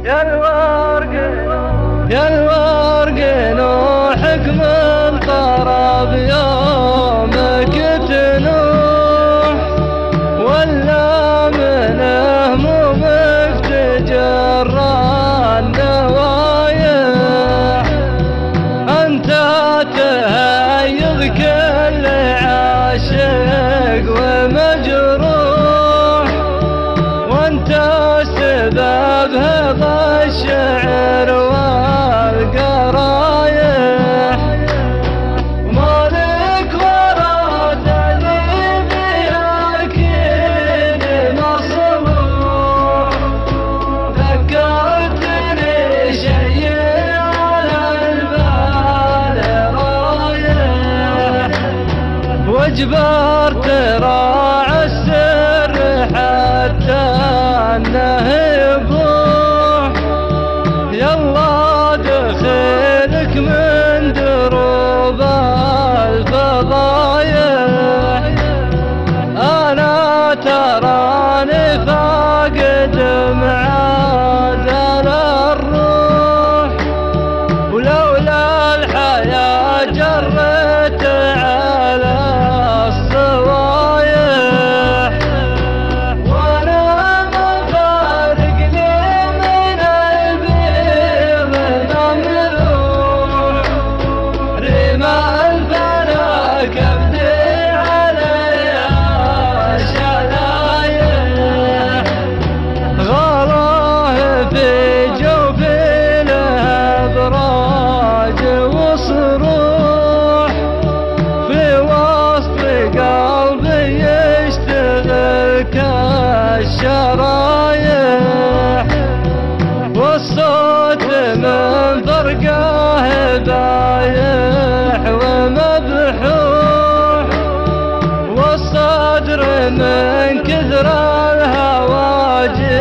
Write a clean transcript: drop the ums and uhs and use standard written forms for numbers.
يا الورق يا الورق نوحك من طرب يومك تنوح، ولا من همومك تجرى النوايح. أنت تهيض كل عاشق ومجروح، وأنت سبب هذا الشعر والقرايح. مالك ورد لي بأكيد مصبوح، ذكرتني شيء على البال رايح، واجبرت راعي السر حتى انه يبوح. يلا دخلك من دروب الفضايح، انا تراني فاقد معادل الروح، ولولا الحياة جرت على الصوايح. وانا ما فارق لي من البيض مملوح، رمى الفنا كبدي عليها شلايح. غلاه في جوفي له ابراج وصروح، في وسط قلبي يشتغل كالشرايح، والصوت من فرقه بايح ومبحوح، والصدر من كثر الهواجس